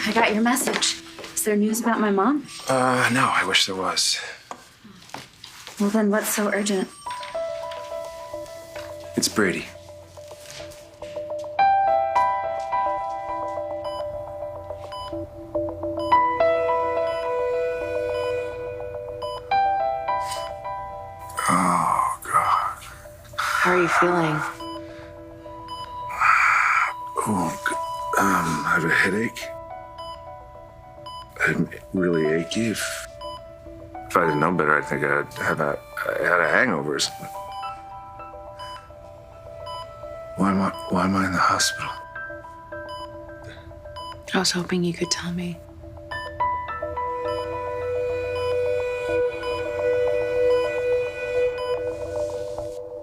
I got your message. Is there news about my mom? No, I wish there was. Well, then what's so urgent? It's Brady. Oh, God. How are you feeling? I have a headache. I'm really achy. If I didn't know better, I think I had a hangover or something. Why am I in the hospital? I was hoping you could tell me.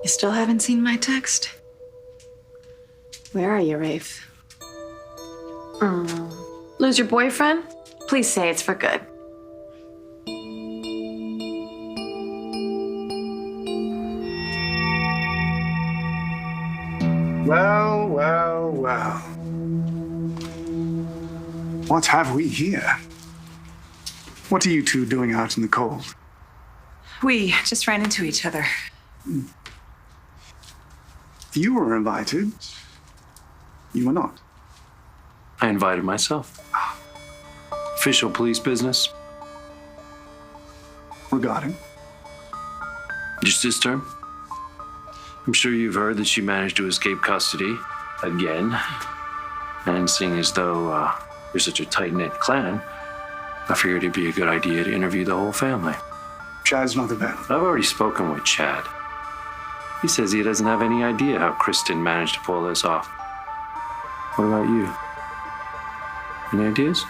You still haven't seen my text? Where are you, Rafe? Lose your boyfriend? Please say it's for good. Well. What have we here? What are you two doing out in the cold? We just ran into each other. You were invited. You were not. I invited myself. Official police business. Regarding? Just this term. I'm sure you've heard that she managed to escape custody again. And seeing as though you're such a tight-knit clan, I figured it'd be a good idea to interview the whole family. Chad's not available. I've already spoken with Chad. He says he doesn't have any idea how Kristen managed to pull this off. What about you? Any ideas?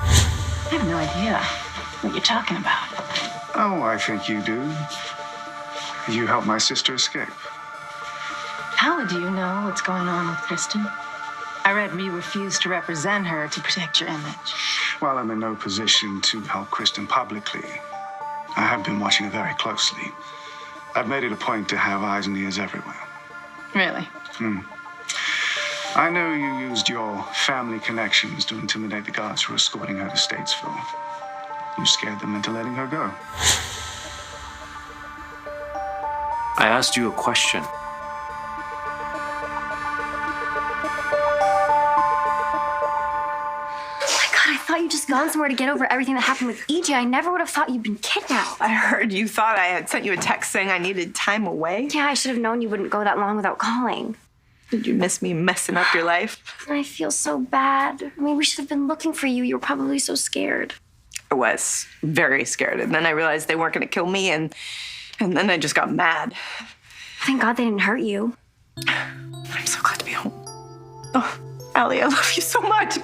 I have no idea what you're talking about. Oh, I think you do. You helped my sister escape. How do you know what's going on with Kristen? I read you refused to represent her to protect your image. While I'm in no position to help Kristen publicly, I have been watching her very closely. I've made it a point to have eyes and ears everywhere. Really? I know you used your family connections to intimidate the guards who were escorting her to Statesville. You scared them into letting her go. I asked you a question. I thought you'd just gone somewhere to get over everything that happened with EJ. I never would have thought you'd been kidnapped. I heard you thought I had sent you a text saying I needed time away. Yeah, I should have known you wouldn't go that long without calling. Did you miss me messing up your life? I feel so bad. I mean, we should have been looking for you. You were probably so scared. I was very scared, and then I realized they weren't going to kill me, and then I just got mad. Thank God they didn't hurt you. I'm so glad to be home. Oh, Allie, I love you so much.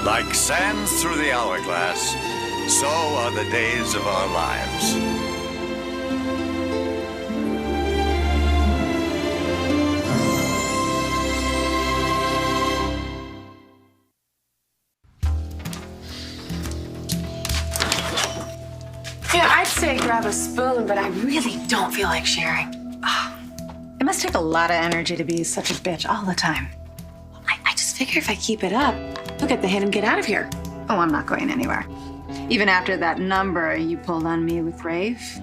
Like sand through the hourglass, so are the days of our lives. Yeah, I'd say grab a spoon, but I really don't feel like sharing. It must take a lot of energy to be such a bitch all the time. I just figure if I keep it up, you'll get the hint and get out of here. Oh, I'm not going anywhere. Even after that number you pulled on me with Rafe,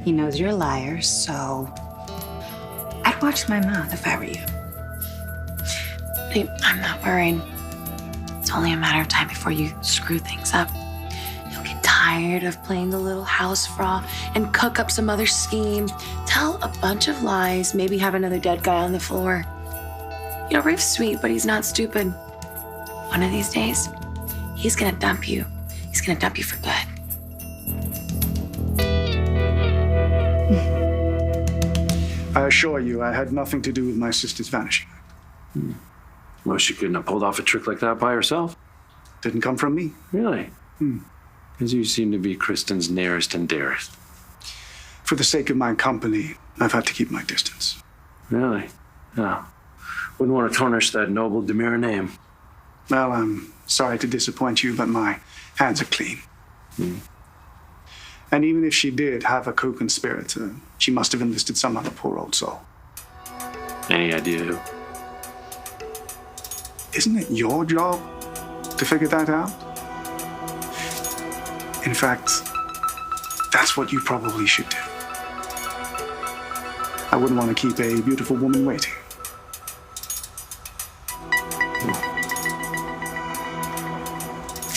he knows you're a liar, so I'd watch my mouth if I were you. I'm not worried. It's only a matter of time before you screw things up. You'll get tired of playing the little house frog and cook up some other scheme, tell a bunch of lies, maybe have another dead guy on the floor. You know, Rafe's sweet, but he's not stupid. One of these days, he's gonna dump you. He's gonna dump you for good. I assure you, I had nothing to do with my sister's vanishing. Well, she couldn't have pulled off a trick like that by herself. Didn't come from me. Really? Because you seem to be Kristen's nearest and dearest. For the sake of my company, I've had to keep my distance. Really? No. Wouldn't want to tarnish that noble, demure name. Well, I'm Sorry to disappoint you, but my hands are clean. And even if she did have a co-conspirator, she must have enlisted some other poor old soul. Any idea who? Isn't it your job to figure that out? In fact, that's what you probably should do. I wouldn't want to keep a beautiful woman waiting.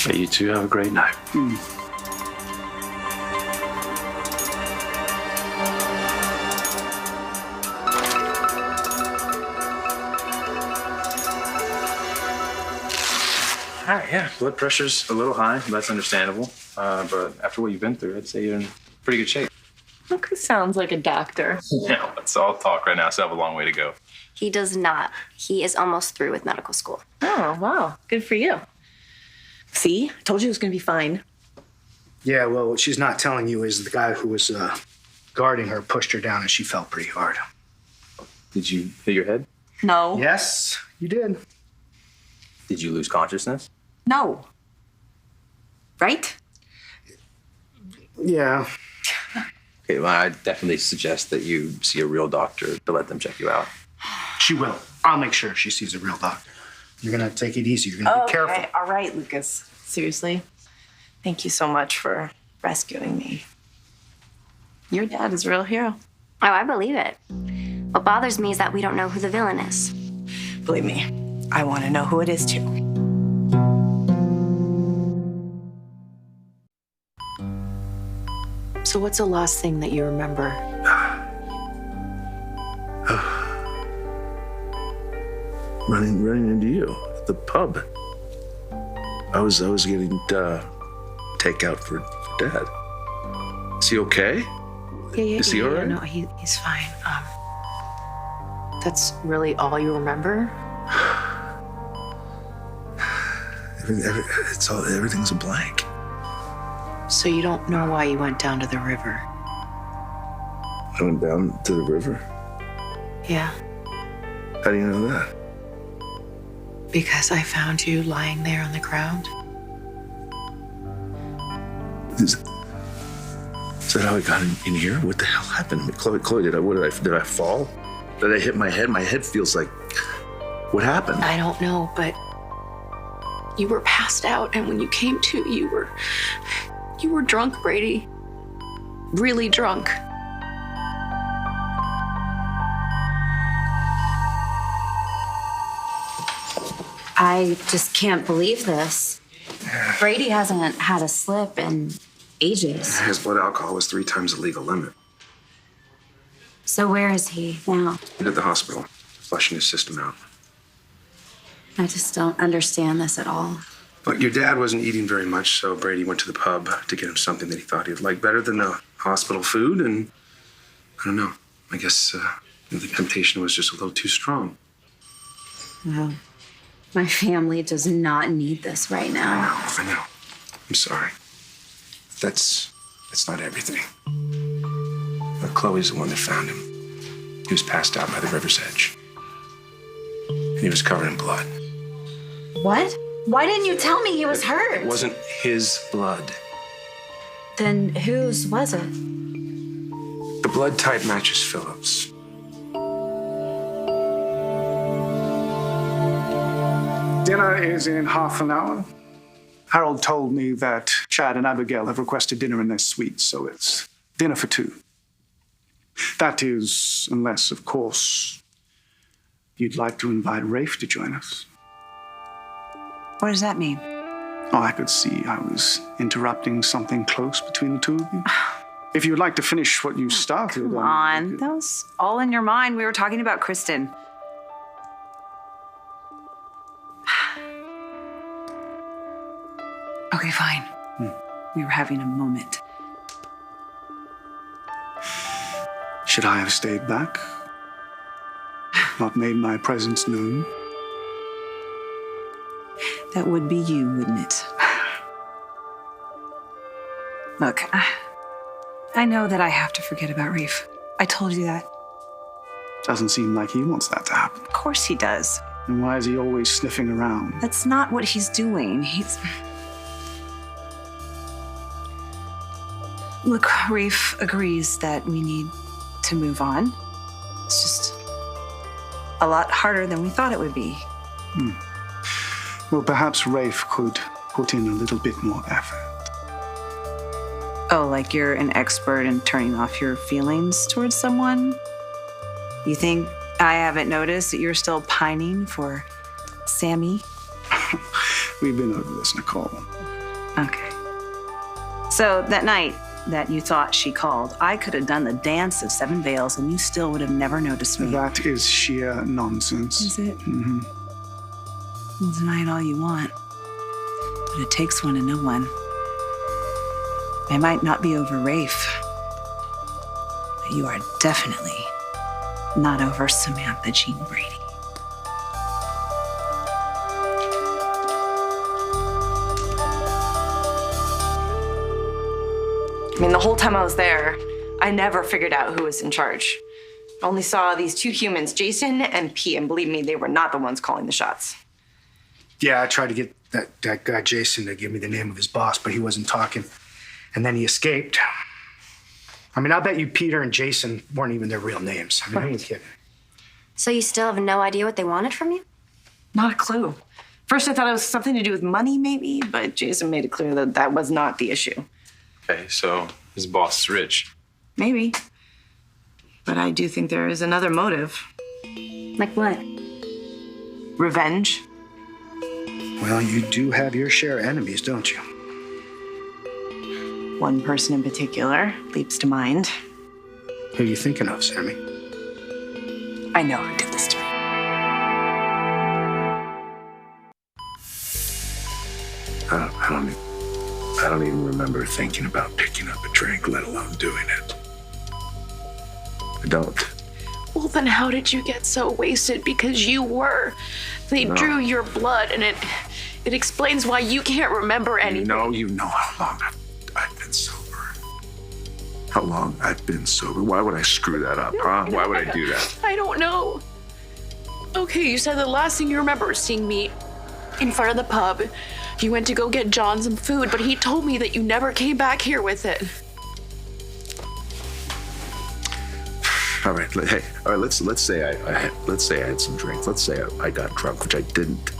But you two have a great night. All right, yeah. Blood pressure's a little high. That's understandable. But after what you've been through, I'd say you're in pretty good shape. Look who sounds like a doctor. Yeah, let's all talk right now. Still have a long way to go. He does not. He is almost through with medical school. Oh, wow. Good for you. See? I told you it was going to be fine. Yeah, well, what she's not telling you is the guy who was guarding her pushed her down and she fell pretty hard. Did you hit your head? No. Yes, you did. Did you lose consciousness? No. Right? Yeah. Okay, well, I definitely suggest that you see a real doctor to let them check you out. She will. I'll make sure she sees a real doctor. You're going to take it easy. You're going to be careful. Okay, all right, Lucas. Seriously, thank you so much for rescuing me. Your dad is a real hero. Oh, I believe it. What bothers me is that we don't know who the villain is. Believe me, I want to know who it is too. So what's the last thing that you remember? Running into you at the pub. I was getting takeout for Dad. Is he okay? Yeah, Is he all right? No, he's fine. That's really all you remember? Everything's a blank. So you don't know why you went down to the river? I went down to the river. Yeah, How do you know that? because I found you lying there on the ground. Is that how I got in here? What the hell happened? Chloe, did I fall? Did I hit my head? My head feels like, what happened? I don't know, but you were passed out, and when you came to, you were drunk, Brady. Really drunk. I just can't believe this. Brady hasn't had a slip in ages. His blood alcohol was 3 times the legal limit. So where is he now? He's at the hospital, flushing his system out. I just don't understand this at all. But your dad wasn't eating very much, so Brady went to the pub to get him something that he thought he'd like better than the hospital food, and I don't know. I guess the temptation was just a little too strong. Wow. My family does not need this right now. I know. I'm sorry. That's not everything. But Chloe's the one that found him. He was passed out by the river's edge. And he was covered in blood. What? Why didn't you tell me he was hurt? It wasn't his blood. Then whose was it? The blood type matches Philip's. Dinner is in half an hour. Harold told me that Chad and Abigail have requested dinner in their suite, so it's dinner for 2. That is, unless, of course, you'd like to invite Rafe to join us. What does that mean? Oh, I could see I was interrupting something close between the two of you. If you'd like to finish what you started. Come on, that was all in your mind. We were talking about Kristen. Okay, fine. We were having a moment. Should I have stayed back? Not made my presence known? That would be you, wouldn't it? Look, I know that I have to forget about Rafe. I told you that. Doesn't seem like he wants that to happen. Of course he does. And why is he always sniffing around? That's not what he's doing. Look, Rafe agrees that we need to move on. It's just a lot harder than we thought it would be. Well, perhaps Rafe could put in a little bit more effort. Oh, like you're an expert in turning off your feelings towards someone? You think I haven't noticed that you're still pining for Sami? We've been over this, Nicole. Okay. So that night that you thought she called, I could have done the dance of 7 veils and you still would have never noticed me. That is sheer nonsense. Is it? Mm-hmm. Well, deny it all you want. But it takes one to know one. I might not be over Rafe, but you are definitely not over Samantha Jean Brady. I mean, the whole time I was there, I never figured out who was in charge. I only saw these 2 humans, Jason and P, and believe me, they were not the ones calling the shots. Yeah, I tried to get that guy Jason to give me the name of his boss, but he wasn't talking. And then he escaped. I mean, I bet you Peter and Jason weren't even their real names. I mean, who was kidding? So you still have no idea what they wanted from you? Not a clue. First, I thought it was something to do with money, maybe, but Jason made it clear that that was not the issue. Okay, so his boss is rich. Maybe. But I do think there is another motive. Like what? Revenge. Well, you do have your share of enemies, don't you? One person in particular leaps to mind. Who are you thinking of, Sami? I know who did this to me. I don't even remember thinking about picking up a drink, let alone doing it. I don't. Well, then how did you get so wasted? Because you were. They drew your blood, and it explains why you can't remember anything. You know how long I've been sober. How long I've been sober. Why would I screw that up, huh? Why would I do that? I don't know. Okay, you said the last thing you remember was seeing me in front of the pub. You went to go get John some food, but he told me that you never came back here with it. All right, let's say I had some drinks. Let's say I got drunk, which I didn't.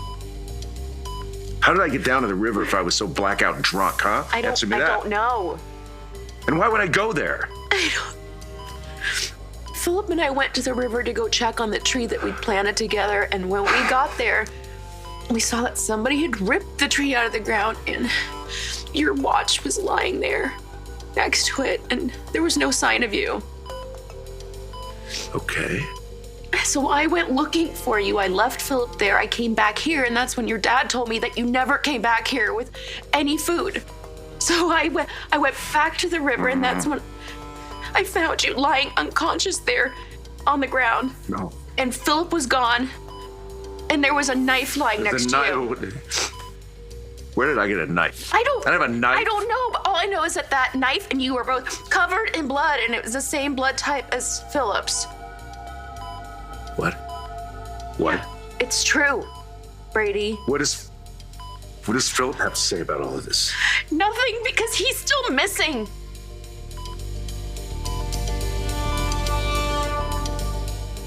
How did I get down to the river if I was so blackout drunk, huh? I don't know. And why would I go there? Philip and I went to the river to go check on the tree that we'd planted together, and when we got there, we saw that somebody had ripped the tree out of the ground, and your watch was lying there next to it, and there was no sign of you. Okay. So I went looking for you. I left Philip there. I came back here, and that's when your dad told me that you never came back here with any food. So I went back to the river, and that's when I found you lying unconscious there on the ground. No. And Philip was gone, and there was a knife lying next to you. Where did I get a knife? I don't have a knife. I don't know, but all I know is that knife and you were both covered in blood, and it was the same blood type as Philip's. What? What? Yeah, it's true, Brady. What does Philip have to say about all of this? Nothing, because he's still missing.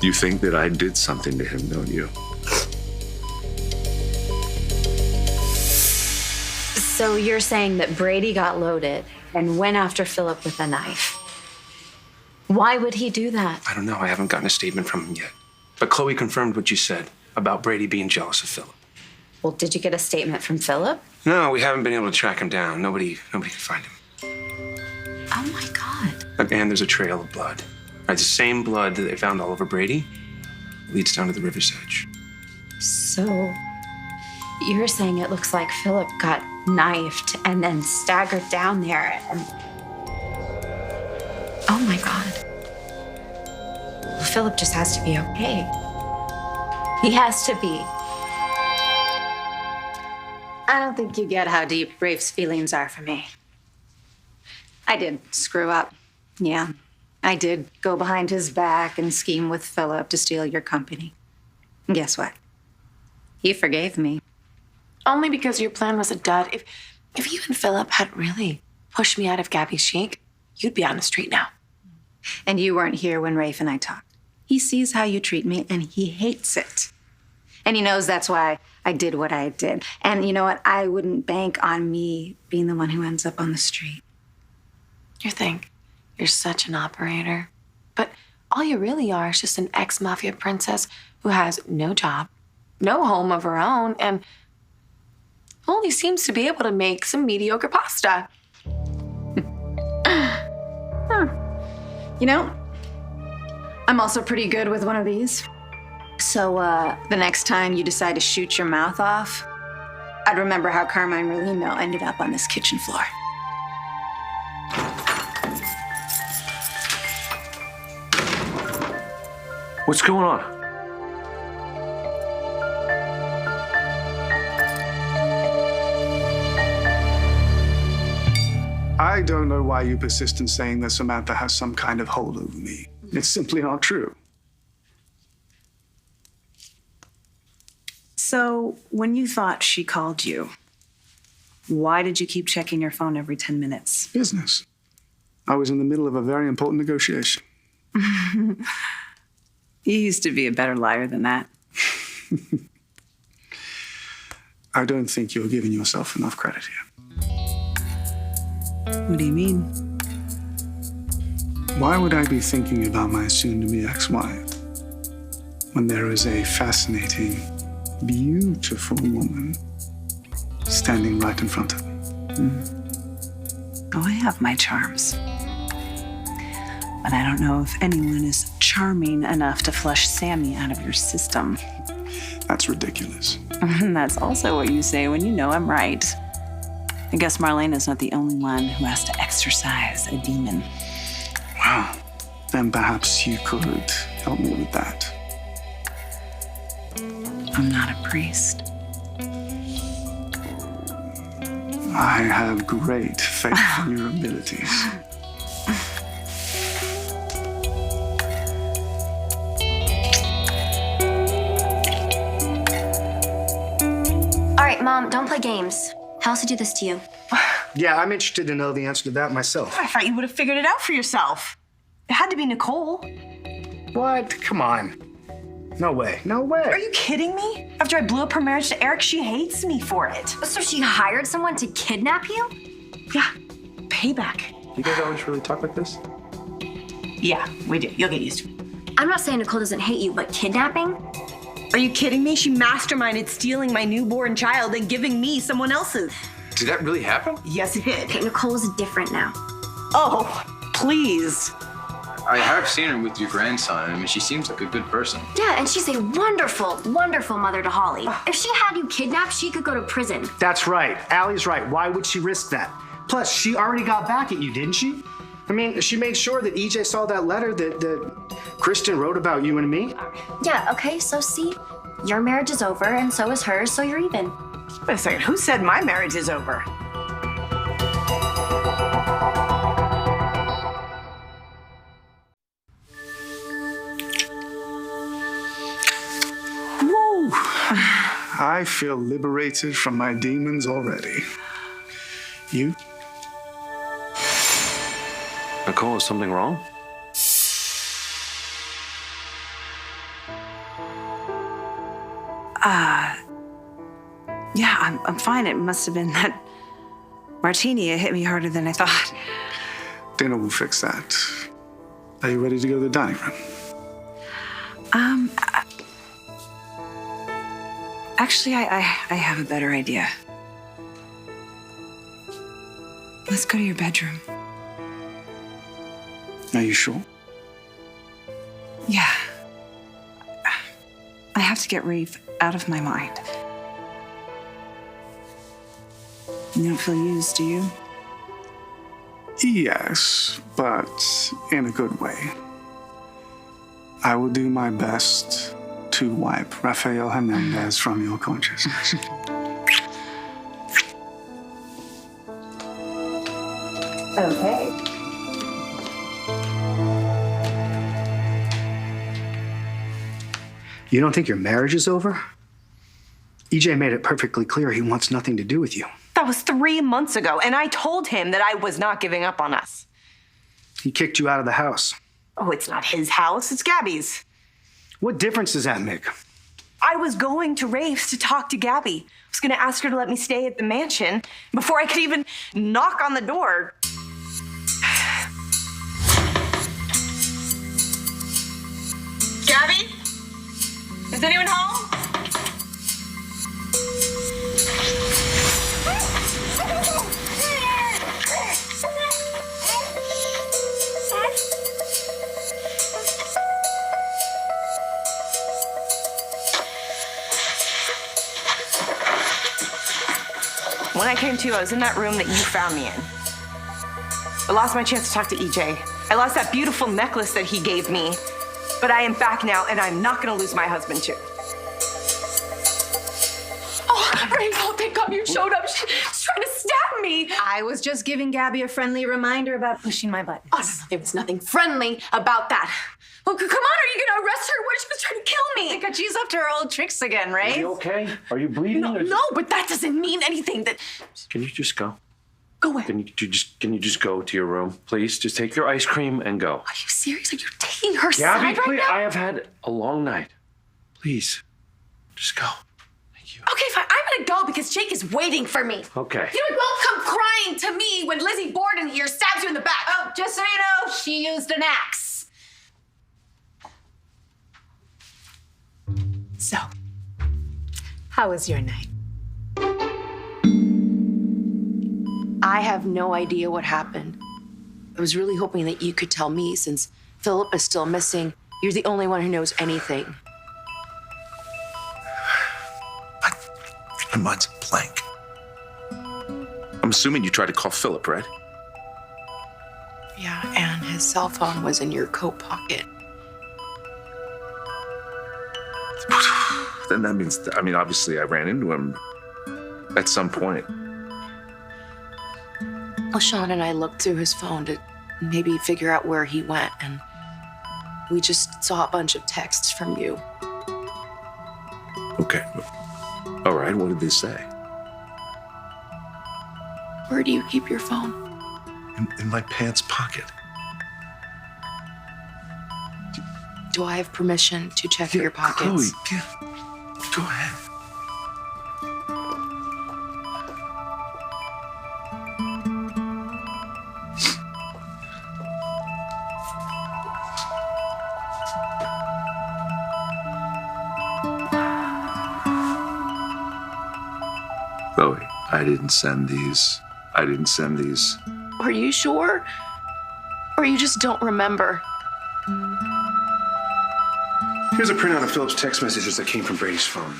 You think that I did something to him, don't you? So you're saying that Brady got loaded and went after Philip with a knife. Why would he do that? I don't know. I haven't gotten a statement from him yet. But Chloe confirmed what you said about Brady being jealous of Philip. Well, did you get a statement from Philip? No, we haven't been able to track him down. Nobody can find him. Oh my God. And there's a trail of blood. Right, the same blood that they found all over Brady leads down to the river's edge. So you're saying it looks like Philip got knifed and then staggered down there and... Oh my God. Well, Philip just has to be okay. He has to be. I don't think you get how deep Rafe's feelings are for me. I did screw up. Yeah, I did go behind his back and scheme with Philip to steal your company. And guess what? He forgave me. Only because your plan was a dud. If you and Philip had really pushed me out of Gabby's shake, you'd be on the street now. And you weren't here when Rafe and I talked. He sees how you treat me, and he hates it. And he knows that's why I did what I did. And you know what? I wouldn't bank on me being the one who ends up on the street. You think you're such an operator. But all you really are is just an ex-mafia princess who has no job, no home of her own, and only seems to be able to make some mediocre pasta. You know, I'm also pretty good with one of these. So the next time you decide to shoot your mouth off, I'd remember how Carmine Merlino ended up on this kitchen floor. What's going on? I don't know why you persist in saying that Samantha has some kind of hold over me. It's simply not true. So, when you thought she called you, why did you keep checking your phone every 10 minutes? Business. I was in the middle of a very important negotiation. You used to be a better liar than that. I don't think you're giving yourself enough credit here. What do you mean? Why would I be thinking about my soon-to-be ex-wife when there is a fascinating, beautiful woman standing right in front of me? Oh, I have my charms. But I don't know if anyone is charming enough to flush Sami out of your system. That's ridiculous. And that's also what you say when you know I'm right. I guess Marlena's not the only one who has to exorcise a demon. Well, then perhaps you could help me with that. I'm not a priest. I have great faith in your abilities. All right, Mom, don't play games. How else to do this to you? Yeah, I'm interested to know the answer to that myself. I thought you would have figured it out for yourself. It had to be Nicole. What? Come on. No way. No way. Are you kidding me? After I blew up her marriage to Eric, she hates me for it. So she hired someone to kidnap you? Yeah, payback. You guys always really talk like this? Yeah, we do. You'll get used to it. I'm not saying Nicole doesn't hate you, but kidnapping? Are you kidding me? She masterminded stealing my newborn child and giving me someone else's. Did that really happen? Yes, it did. Okay, Nicole is different now. Oh, please. I have seen her with your grandson. I mean, she seems like a good person. Yeah, and she's a wonderful, wonderful mother to Holly. If she had you kidnapped, she could go to prison. That's right. Allie's right. Why would she risk that? Plus, she already got back at you, didn't she? I mean, she made sure that EJ saw that letter that Kristen wrote about you and me. Yeah, okay, so see, your marriage is over, and so is hers, so you're even. Wait a second, who said my marriage is over? Woo! I feel liberated from my demons already. You? Nicole, is something wrong? Yeah, I'm fine. It must have been that martini. It hit me harder than I thought. Dinner will fix that. Are you ready to go to the dining room? Actually, I have a better idea. Let's go to your bedroom. Are you sure? Yeah. I have to get Rafe out of my mind. You don't feel used, do you? Yes, but in a good way. I will do my best to wipe Rafael Hernandez from your consciousness. Okay. You don't think your marriage is over? EJ made it perfectly clear he wants nothing to do with you. That was 3 months ago, and I told him that I was not giving up on us. He kicked you out of the house. Oh, it's not his house, it's Gabby's. What difference does that make? I was going to Rafe's to talk to Gabby. I was gonna ask her to let me stay at the mansion before I could even knock on the door. Gabby? Is anyone home? When I came to, I was in that room that you found me in. I lost my chance to talk to EJ. I lost that beautiful necklace that he gave me. But I am back now, and I'm not gonna lose my husband too. Oh, Rafe, oh, thank God you showed up. She's trying to stab me. I was just giving Gabby a friendly reminder about pushing my buttons. Oh, no, there was nothing friendly about that. Oh, come on, are you gonna arrest her? What, she was trying to kill me. Because she's up to her old tricks again, right? Are you okay? Are you bleeding? No, but that doesn't mean anything. That. Can you just go? Go where? Can you just go to your room, please? Just take your ice cream and go. Are you serious? Are you taking her Gabby, side right please. now? I have had a long night. Please, just go. Thank you. Okay, fine. I'm gonna go because Jake is waiting for me. Okay. You don't come crying to me when Lizzie Borden here stabs you in the back. Oh, just so you know, she used an axe. So, how was your night? I have no idea what happened. I was really hoping that you could tell me since Philip is still missing. You're the only one who knows anything. My mind's blank. I'm assuming you tried to call Philip, right? Yeah, and his cell phone was in your coat pocket. Then that means, obviously I ran into him at some point. Well, Shawn and I looked through his phone to maybe figure out where he went, and we just saw a bunch of texts from you. Okay. All right, what did they say? Where do you keep your phone? In my pants pocket. Do I have permission to check your pockets? Chloe, go ahead. Chloe, I didn't send these. Are you sure? Or you just don't remember? Here's a printout of Philip's text messages that came from Brady's phone.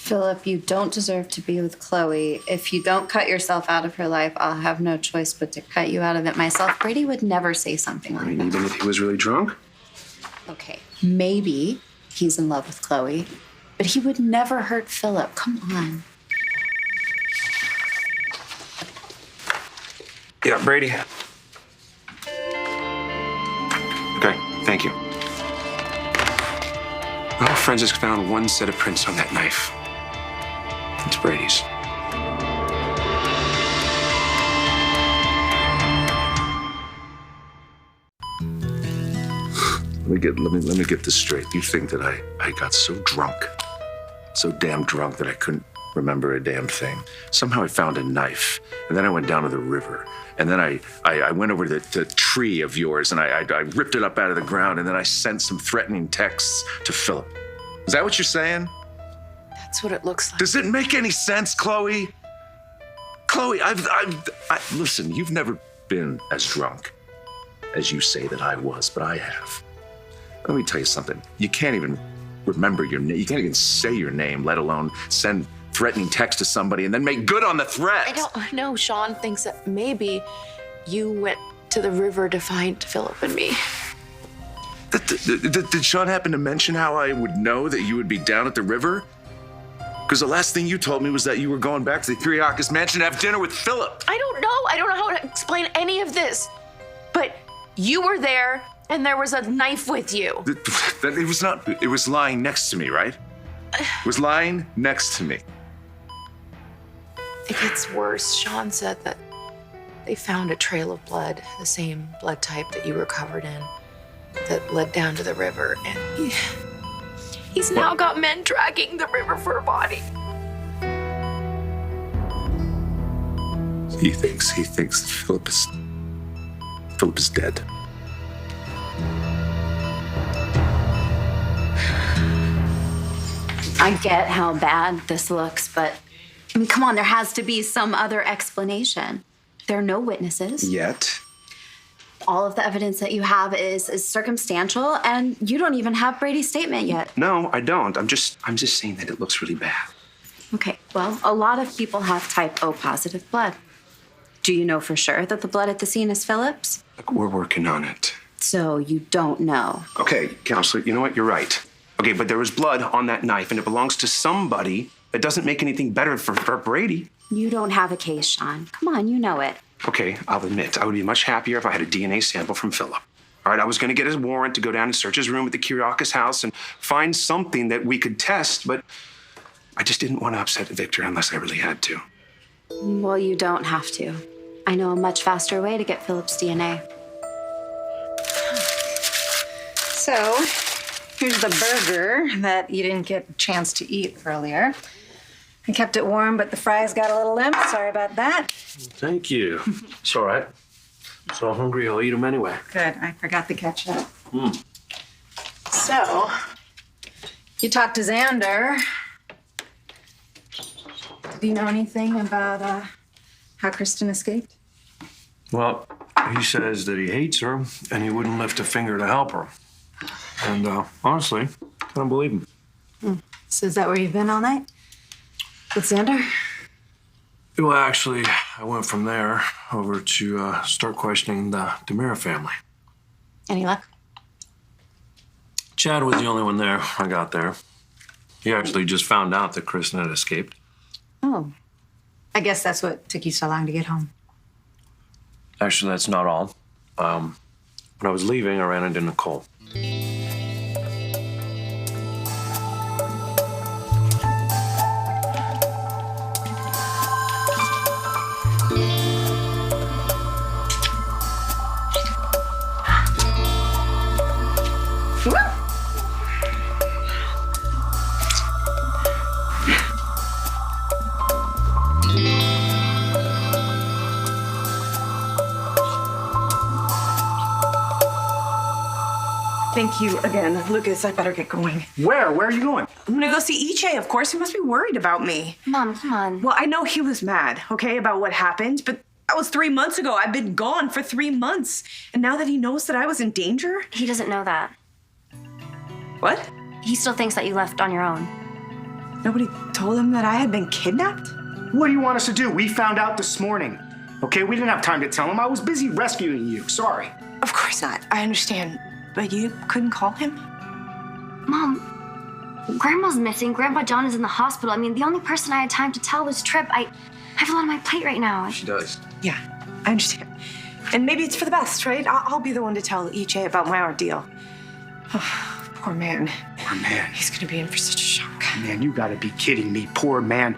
Philip, you don't deserve to be with Chloe. If you don't cut yourself out of her life, I'll have no choice but to cut you out of it myself. Brady would never say something like that. Even if he was really drunk? Okay, maybe he's in love with Chloe, but he would never hurt Philip. Come on. Yeah, Brady. Okay, thank you. Well, forensics found one set of prints on that knife. It's Brady's. Let me get this straight. You think that I got so damn drunk that I couldn't remember a damn thing. Somehow I found a knife, and then I went down to the river, and then I went over to the tree of yours, and I ripped it up out of the ground, and then I sent some threatening texts to Philip. Is that what you're saying? That's what it looks like. Does it make any sense, Chloe? Chloe, listen, you've never been as drunk as you say that I was, but I have. Let me tell you something. You can't even remember your name. You can't even say your name, let alone send threatening text to somebody and then make good on the threat. I don't know. Shawn thinks that maybe you went to the river to find Philip and me. Did Shawn happen to mention how I would know that you would be down at the river? Because the last thing you told me was that you were going back to the Kyriakis mansion to have dinner with Philip. I don't know how to explain any of this. But you were there, And there was a knife with you. It was not. It was lying next to me, right? It was lying next to me. It gets worse. Shawn said that they found a trail of blood, the same blood type that you were covered in, that led down to the river. And he's now got men dragging the river for a body. He thinks that Philip is dead. I get how bad this looks, but I mean, come on, there has to be some other explanation. There are no witnesses. Yet. All of the evidence that you have is circumstantial, and you don't even have Brady's statement yet. No, I don't. I'm just saying that it looks really bad. Okay, well, a lot of people have type O positive blood. Do you know for sure that the blood at the scene is Philip's? Look, we're working on it. So you don't know. Okay, counselor, you know what? You're right. Okay, but there was blood on that knife, and it belongs to somebody. That doesn't make anything better for Brady. You don't have a case, Shawn. Come on, you know it. Okay, I'll admit, I would be much happier if I had a DNA sample from Philip. All right, I was going to get his warrant to go down and search his room at the Kiriakis house and find something that we could test, but I just didn't want to upset Victor unless I really had to. Well, you don't have to. I know a much faster way to get Philip's DNA. So, here's the burger that you didn't get a chance to eat earlier. I kept it warm, but the fries got a little limp. Sorry about that. Thank you. It's all right. I'm so hungry, I'll eat them anyway. Good. I forgot the ketchup. So, you talked to Xander. Do you know anything about how Kristen escaped? Well, he says that he hates her and he wouldn't lift a finger to help her. And honestly, I don't believe him. So is that where you've been all night? With Xander? Well, actually, I went from there over to start questioning the DeMira family. Any luck? Chad was the only one there. I got there. He actually just found out that Kristen had escaped. Oh. I guess that's what took you so long to get home. Actually, that's not all. When I was leaving, I ran into Nicole. Thank you again. Lucas, I better get going. Where? Where are you going? I'm gonna go see EJ, of course. He must be worried about me. Mom, come on. Well, I know he was mad, okay, about what happened, but that was 3 months ago. I've been gone for 3 months. And now that he knows that I was in danger? He doesn't know that. What? He still thinks that you left on your own. Nobody told him that I had been kidnapped? What do you want us to do? We found out this morning. Okay, we didn't have time to tell him. I was busy rescuing you. Sorry. Of course not. I understand. But you couldn't call him? Mom, Grandma's missing. Grandpa John is in the hospital. I mean, the only person I had time to tell was Tripp. I have a lot on my plate right now. She does. Yeah, I understand. And maybe it's for the best, right? I'll be the one to tell EJ about my ordeal. Poor man. Poor man. He's gonna be in for such a shock. Man, you gotta be kidding me. Poor man.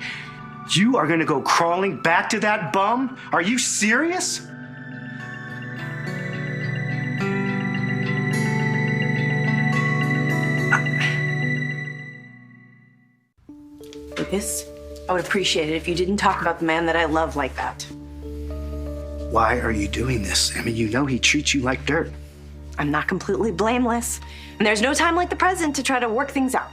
You are gonna go crawling back to that bum? Are you serious? Lucas, I would appreciate it if you didn't talk about the man that I love like that. Why are you doing this? I mean, you know he treats you like dirt. I'm not completely blameless. And there's no time like the present to try to work things out.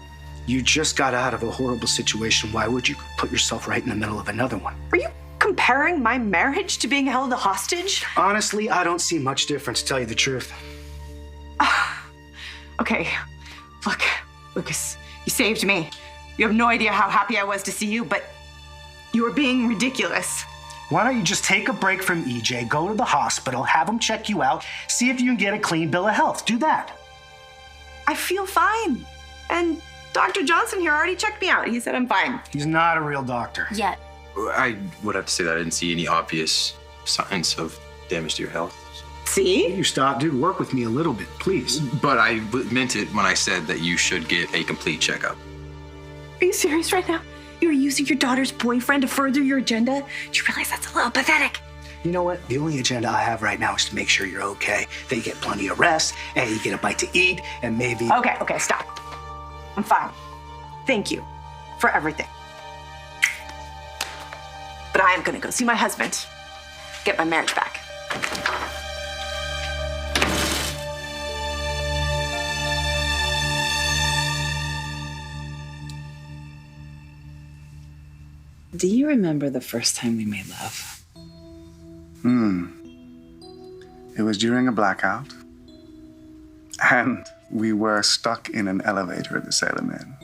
You just got out of a horrible situation. Why would you put yourself right in the middle of another one? Are you comparing my marriage to being held hostage? Honestly, I don't see much difference, to tell you the truth. Okay, look, Lucas, you saved me. You have no idea how happy I was to see you, but you were being ridiculous. Why don't you just take a break from EJ, go to the hospital, have him check you out, see if you can get a clean bill of health. Do that. I feel fine. And Dr. Johnson here already checked me out. He said I'm fine. He's not a real doctor. Yet. I would have to say that I didn't see any obvious signs of damage to your health. See? You stop, dude. Work with me a little bit, please. But I meant it when I said that you should get a complete checkup. Are you serious right now? You're using your daughter's boyfriend to further your agenda? Do you realize that's a little pathetic? You know what? The only agenda I have right now is to make sure you're okay, that you get plenty of rest, and you get a bite to eat, and maybe... Okay, stop. I'm fine. Thank you for everything. But I am gonna go see my husband, get my marriage back. Do you remember the first time we made love? It was during a blackout. And we were stuck in an elevator at the Salem Inn.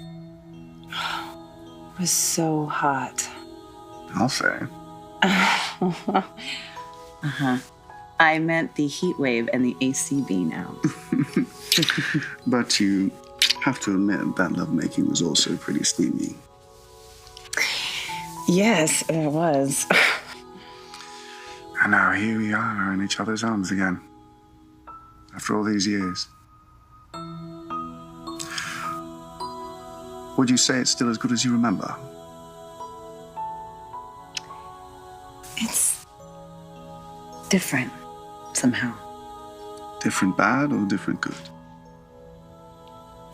It was so hot. I'll say. I meant the heat wave and the ACB now. But you have to admit that lovemaking was also pretty steamy. Yes, it was. And now here we are in each other's arms again. After all these years. Would you say it's still as good as you remember? It's different somehow. Different bad or different good?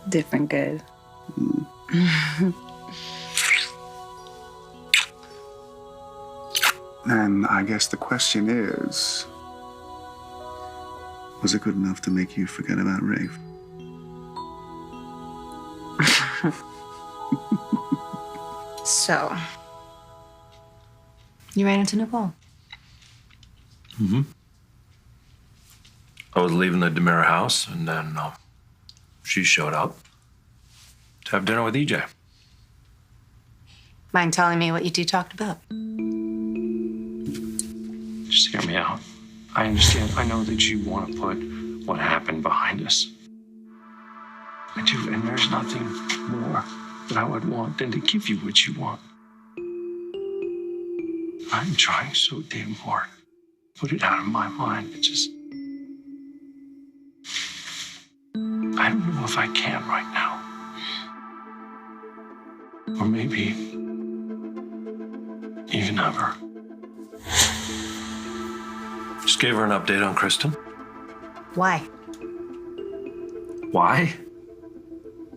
Different good. And I guess the question is, was it good enough to make you forget about Rafe? So, you ran into Nicole. I was leaving the DeMera house, and then she showed up to have dinner with EJ. Mind telling me what you two talked about? Just hear me out. I understand. I know that you want to put what happened behind us. I do, and there's nothing more that I would want than to give you what you want. I'm trying so damn hard to put it out of my mind. It just... I don't know if I can right now. Or maybe even ever. Just gave her an update on Kristen. Why? Why?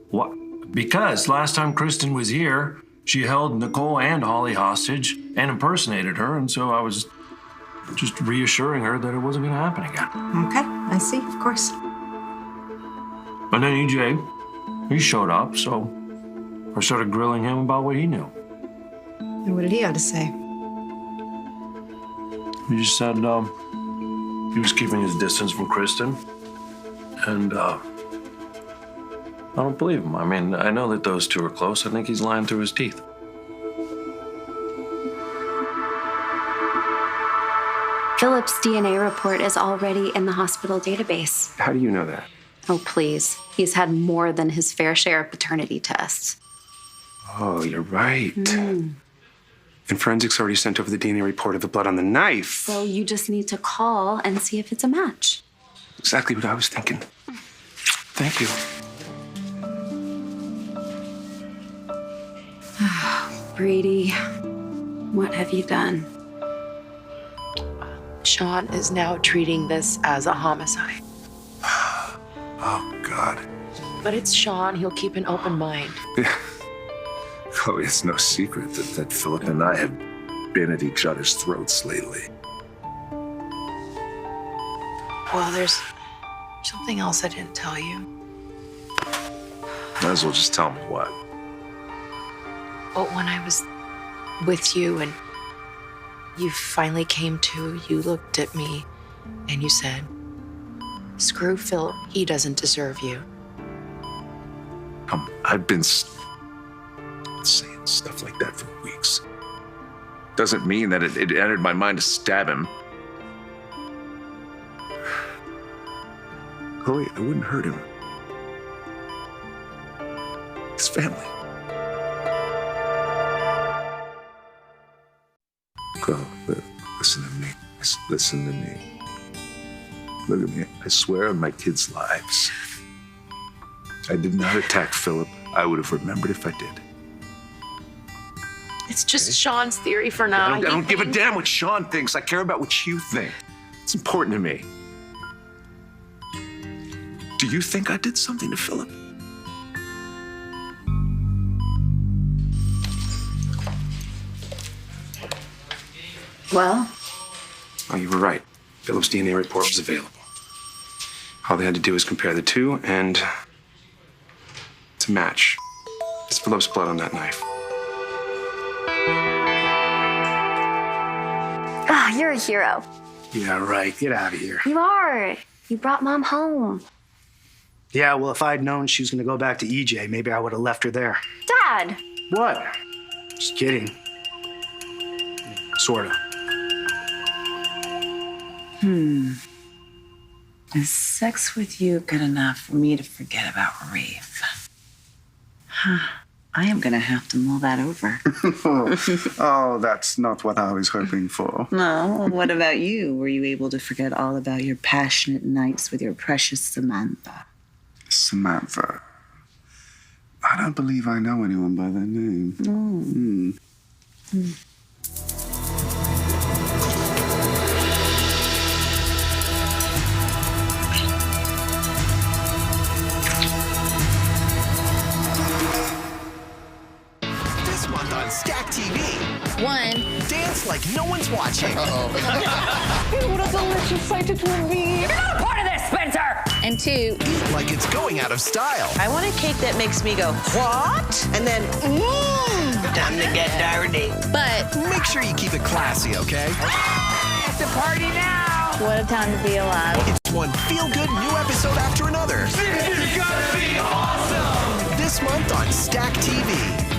What? Because last time Kristen was here, she held Nicole and Holly hostage and impersonated her, and so I was just reassuring her that it wasn't going to happen again. Okay, I see, of course. And then EJ, he showed up, so I started grilling him about what he knew. And what did he have to say? He just said he was keeping his distance from Kristen, and I don't believe him. I mean, I know that those two are close. I think he's lying through his teeth. Philip's DNA report is already in the hospital database. How do you know that? Oh, please. He's had more than his fair share of paternity tests. Oh, you're right. And forensics already sent over the DNA report of the blood on the knife. So you just need to call and see if it's a match. Exactly what I was thinking. Thank you. Brady, what have you done? Shawn is now treating this as a homicide. Oh, God. But it's Shawn. He'll keep an open mind. Chloe, it's no secret that Philip and I have been at each other's throats lately. Well, there's something else I didn't tell you. Might as well just tell me what. Well, when I was with you and you finally came to, you looked at me and you said, "Screw Philip, he doesn't deserve you." I've been saying stuff like that for weeks. Doesn't mean that it entered my mind to stab him. Chloe, I wouldn't hurt him. His family. Chloe, listen to me. Listen to me. Look at me. I swear on my kids' lives. I did not attack Philip. I would have remembered if I did. It's just Shawn's theory for now. I don't give a damn what Shawn thinks. I care about what you think. It's important to me. Do you think I did something to Philip? Well, Oh, you were right. Philip's DNA report was available. All they had to do was compare the two, and it's a match. It's Philip's blood on that knife. Ah, you're a hero. Yeah, right. Get out of here. You are. You brought Mom home. Yeah, well, if I'd known she was going to go back to EJ, maybe I would have left her there. Dad. What? Just kidding. Sort of. Is sex with you good enough for me to forget about Rafe? I am gonna have to mull that over. Oh, that's not what I was hoping for. No, what about you? Were you able to forget all about your passionate nights with your precious Samantha? Samantha. I don't believe I know anyone by that name. This month on Stack TV. 1. Dance like no one's watching. What a delicious sight it will be. You're not a part of this, Spencer! And 2. Eat like it's going out of style. I want a cake that makes me go, what? And then, time to get dirty. But make sure you keep it classy, okay? It's a party now. what a time to be alive. It's one feel-good new episode after another. This is gonna be awesome! This month on Stack TV.